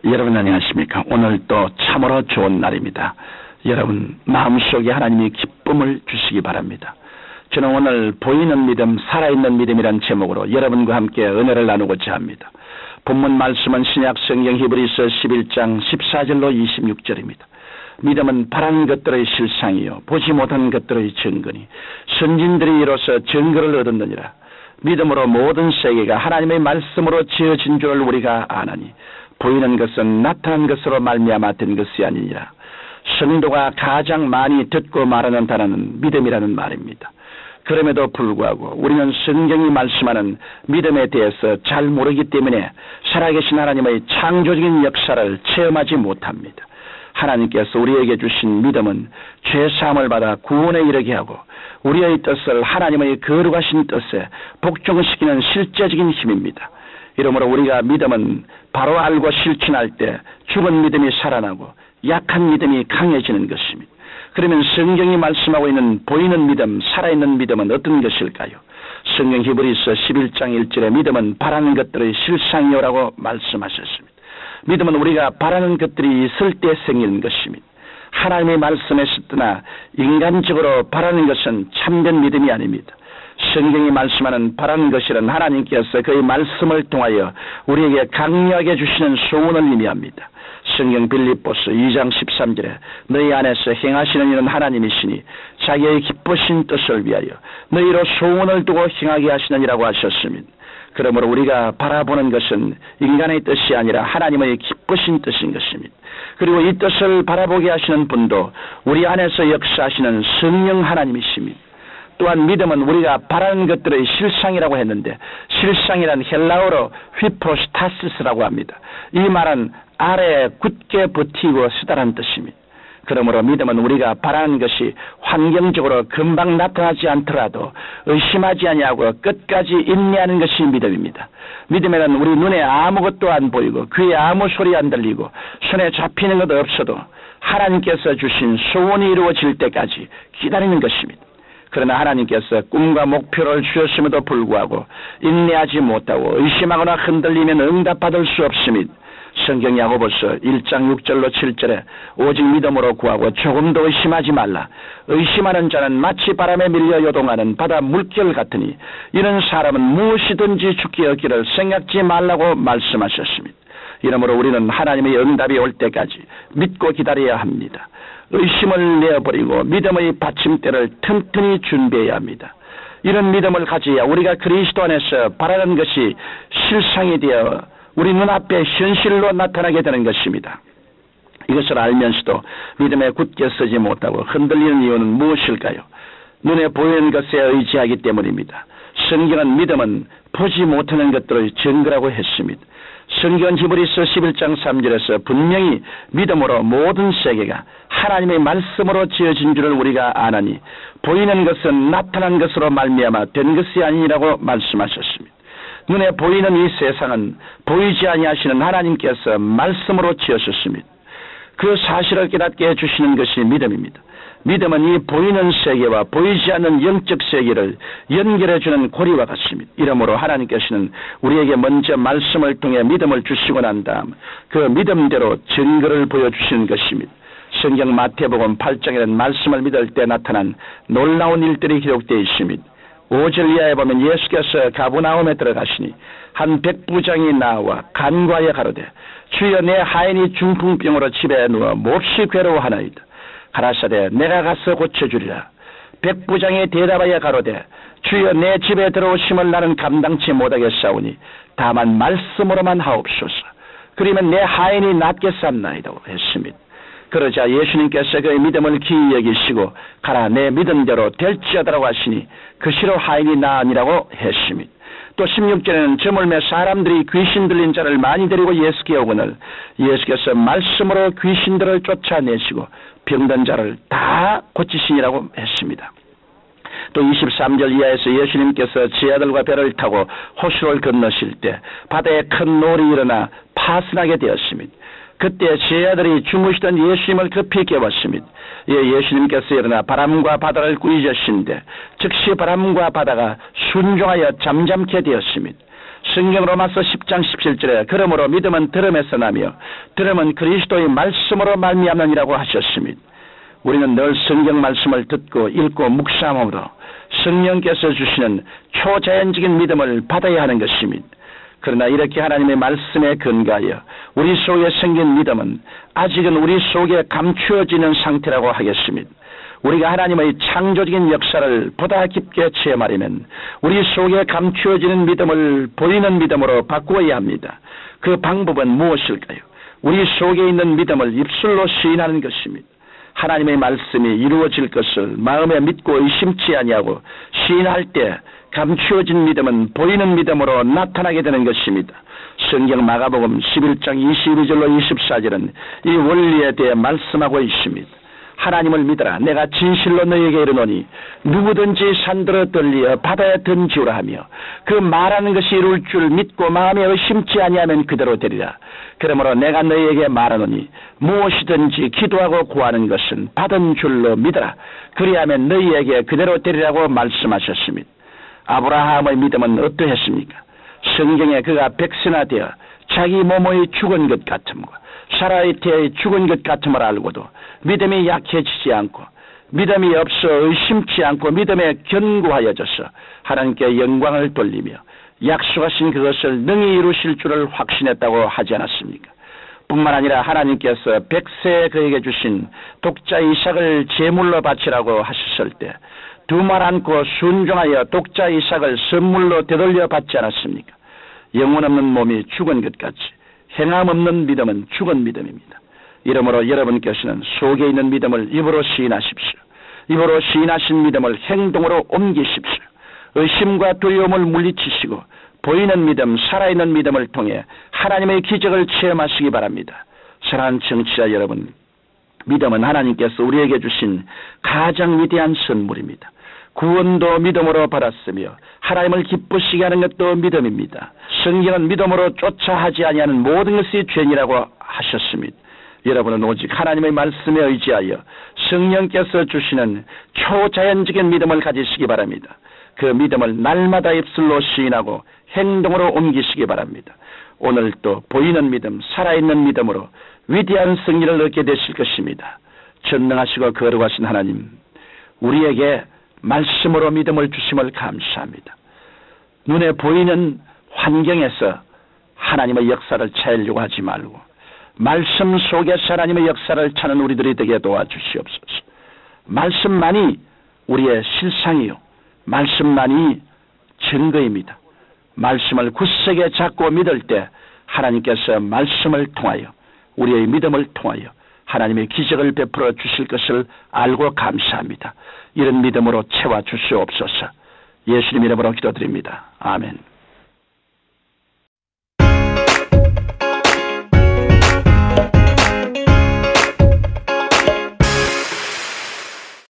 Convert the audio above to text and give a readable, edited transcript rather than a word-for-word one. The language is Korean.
여러분 안녕하십니까? 오늘 또 참으로 좋은 날입니다. 여러분 마음속에 하나님이 기쁨을 주시기 바랍니다. 저는 오늘 보이는 믿음, 살아있는 믿음이란 제목으로 여러분과 함께 은혜를 나누고자 합니다. 본문 말씀은 신약 성경 히브리서 11장 14절로 26절입니다. 믿음은 바라는 것들의 실상이요 보지 못한 것들의 증거니 선진들이 이로써 증거를 얻었느니라. 믿음으로 모든 세계가 하나님의 말씀으로 지어진 줄을 우리가 아나니 보이는 것은 나타난 것으로 말미암아 된 것이 아니니라. 성도가 가장 많이 듣고 말하는 단어는 믿음이라는 말입니다. 그럼에도 불구하고 우리는 성경이 말씀하는 믿음에 대해서 잘 모르기 때문에 살아계신 하나님의 창조적인 역사를 체험하지 못합니다. 하나님께서 우리에게 주신 믿음은 죄사함을 받아 구원에 이르게 하고 우리의 뜻을 하나님의 거룩하신 뜻에 복종시키는 실제적인 힘입니다. 이러므로 우리가 믿음은 바로 알고 실천할 때 죽은 믿음이 살아나고 약한 믿음이 강해지는 것입니다. 그러면 성경이 말씀하고 있는 보이는 믿음, 살아있는 믿음은 어떤 것일까요? 성경 히브리서 11장 1절에 믿음은 바라는 것들의 실상이요라고 말씀하셨습니다. 믿음은 우리가 바라는 것들이 있을 때 생기는 것입니다. 하나님의 말씀에 쓰거나 인간적으로 바라는 것은 참된 믿음이 아닙니다. 성경이 말씀하는 바라는 것이란 하나님께서 그의 말씀을 통하여 우리에게 강력하게 주시는 소원을 의미합니다. 성경 빌립보서 2장 13절에 너희 안에서 행하시는 이는 하나님이시니 자기의 기쁘신 뜻을 위하여 너희로 소원을 두고 행하게 하시느니라고 하셨습니다. 그러므로 우리가 바라보는 것은 인간의 뜻이 아니라 하나님의 기쁘신 뜻인 것입니다. 그리고 이 뜻을 바라보게 하시는 분도 우리 안에서 역사하시는 성령 하나님이십니다. 또한 믿음은 우리가 바라는 것들의 실상이라고 했는데 실상이란 헬라어로 휘포스타시스라고 합니다. 이 말은 아래에 굳게 버티고 쓰다라는 뜻입니다. 그러므로 믿음은 우리가 바라는 것이 환경적으로 금방 나타나지 않더라도 의심하지 아니하고 끝까지 인내하는 것이 믿음입니다. 믿음에는 우리 눈에 아무것도 안 보이고 귀에 아무 소리 안 들리고 손에 잡히는 것도 없어도 하나님께서 주신 소원이 이루어질 때까지 기다리는 것입니다. 그러나 하나님께서 꿈과 목표를 주셨음에도 불구하고 인내하지 못하고 의심하거나 흔들리면 응답받을 수 없습니다. 성경 야고보서 1장 6절로 7절에 오직 믿음으로 구하고 조금도 의심하지 말라. 의심하는 자는 마치 바람에 밀려 요동하는 바다 물결 같으니 이런 사람은 무엇이든지 죽게 얻기를 생각지 말라고 말씀하셨습니다. 이러므로 우리는 하나님의 응답이 올 때까지 믿고 기다려야 합니다. 의심을 내어버리고 믿음의 받침대를 튼튼히 준비해야 합니다. 이런 믿음을 가져야 우리가 그리스도 안에서 바라는 것이 실상이 되어 우리 눈앞에 현실로 나타나게 되는 것입니다. 이것을 알면서도 믿음에 굳게 서지 못하고 흔들리는 이유는 무엇일까요? 눈에 보이는 것에 의지하기 때문입니다. 성경은 믿음은 보지 못하는 것들의 증거라고 했습니다. 성경 히브리서 11장 3절에서 분명히 믿음으로 모든 세계가 하나님의 말씀으로 지어진 줄을 우리가 아나니 보이는 것은 나타난 것으로 말미암아 된 것이 아니라고 말씀하셨습니다. 눈에 보이는 이 세상은 보이지 아니하시는 하나님께서 말씀으로 지으셨습니다. 그 사실을 깨닫게 해주시는 것이 믿음입니다. 믿음은 이 보이는 세계와 보이지 않는 영적 세계를 연결해주는 고리와 같습니다. 이러므로 하나님께서는 우리에게 먼저 말씀을 통해 믿음을 주시고 난 다음 그 믿음대로 증거를 보여주시는 것입니다. 성경 마태복음 8장에는 말씀을 믿을 때 나타난 놀라운 일들이 기록되어 있습니다. 5절 이하에 보면 예수께서 가버나움에 들어가시니 한 백부장이 나와 간과하여 가로되 주여 내 하인이 중풍병으로 집에 누워 몹시 괴로워하나이다. 가라사대 내가 가서 고쳐주리라. 백부장이 대답하여 가로되 주여 내 집에 들어오심을 나는 감당치 못하겠사오니 다만 말씀으로만 하옵소서. 그러면 내 하인이 낫겠사옵나이다 했습니다. 그러자 예수님께서 그의 믿음을 기이 여기시고 가라 내 믿음대로 될지어다라고 하시니 그 시로 하인이 나으니라고 했습니다. 또 16절에는 저물매 사람들이 귀신 들린 자를 많이 데리고 예수께 오거늘 예수께서 말씀으로 귀신들을 쫓아내시고 병든 자를 다 고치시니라고 했습니다. 또 23절 이하에서 예수님께서 제 아들과 배를 타고 호수를 건너실 때 바다에 큰 노을이 일어나 파선하게 되었습니다. 그때 제 아들이 주무시던 예수님을 급히 깨웠습니다. 예수님께서 일어나 바람과 바다를 꾸짖으신데 즉시 바람과 바다가 순종하여 잠잠케 되었습니다. 성경 로마서 10장 17절에 그러므로 믿음은 들음에서 나며 들음은 그리스도의 말씀으로 말미암느니라고 하셨습니다. 우리는 늘 성경 말씀을 듣고 읽고 묵상함으로 성령께서 주시는 초자연적인 믿음을 받아야 하는 것입니다. 그러나 이렇게 하나님의 말씀에 근거하여 우리 속에 생긴 믿음은 아직은 우리 속에 감추어지는 상태라고 하겠습니다. 우리가 하나님의 창조적인 역사를 보다 깊게 체험하려면 우리 속에 감추어지는 믿음을 보이는 믿음으로 바꾸어야 합니다. 그 방법은 무엇일까요? 우리 속에 있는 믿음을 입술로 시인하는 것입니다. 하나님의 말씀이 이루어질 것을 마음에 믿고 의심치 아니하고 시인할 때 감추어진 믿음은 보이는 믿음으로 나타나게 되는 것입니다. 성경 마가복음 11장 22절로 24절은 이 원리에 대해 말씀하고 있습니다. 하나님을 믿어라. 내가 진실로 너에게 이르노니 누구든지 산들어 들리어 바다에 던지우라 하며 그 말하는 것이 이룰 줄 믿고 마음에 의심치 아니하면 그대로 되리라. 그러므로 내가 너에게 말하노니 무엇이든지 기도하고 구하는 것은 받은 줄로 믿어라. 그리하면 너희에게 그대로 되리라고 말씀하셨습니다. 아브라함의 믿음은 어떠했습니까? 성경에 그가 백세나 되어 자기 몸의 죽은 것 같음과 사라의 태의 죽은 것 같음을 알고도 믿음이 약해지지 않고 믿음이 없어 의심치 않고 믿음에 견고하여져서 하나님께 영광을 돌리며 약속하신 그것을 능히 이루실 줄을 확신했다고 하지 않았습니까? 뿐만 아니라 하나님께서 백세에 그에게 주신 독자 이삭을 제물로 바치라고 하셨을 때 두 말 않고 순종하여 독자 이삭을 선물로 되돌려 받지 않았습니까? 영혼 없는 몸이 죽은 것 같이 행함 없는 믿음은 죽은 믿음입니다. 이러므로 여러분께서는 속에 있는 믿음을 입으로 시인하십시오. 입으로 시인하신 믿음을 행동으로 옮기십시오. 의심과 두려움을 물리치시고 보이는 믿음, 살아있는 믿음을 통해 하나님의 기적을 체험하시기 바랍니다. 사랑하는 청취자 여러분, 믿음은 하나님께서 우리에게 주신 가장 위대한 선물입니다. 구원도 믿음으로 받았으며 하나님을 기쁘시게 하는 것도 믿음입니다. 성경은 믿음으로 쫓아 하지 아니하는 모든 것이 죄니라고 하셨습니다. 여러분은 오직 하나님의 말씀에 의지하여 성령께서 주시는 초자연적인 믿음을 가지시기 바랍니다. 그 믿음을 날마다 입술로 시인하고 행동으로 옮기시기 바랍니다. 오늘도 보이는 믿음, 살아있는 믿음으로 위대한 승리를 얻게 되실 것입니다. 전능하시고 거룩하신 하나님, 우리에게 말씀으로 믿음을 주심을 감사합니다. 눈에 보이는 환경에서 하나님의 역사를 찾으려고 하지 말고 말씀 속에서 하나님의 역사를 찾는 우리들이 되게 도와주시옵소서. 말씀만이 우리의 실상이요, 말씀만이 증거입니다. 말씀을 굳세게 잡고 믿을 때 하나님께서 말씀을 통하여 우리의 믿음을 통하여 하나님의 기적을 베풀어 주실 것을 알고 감사합니다. 이런 믿음으로 채워 주시옵소서. 예수님 이름으로 기도드립니다. 아멘.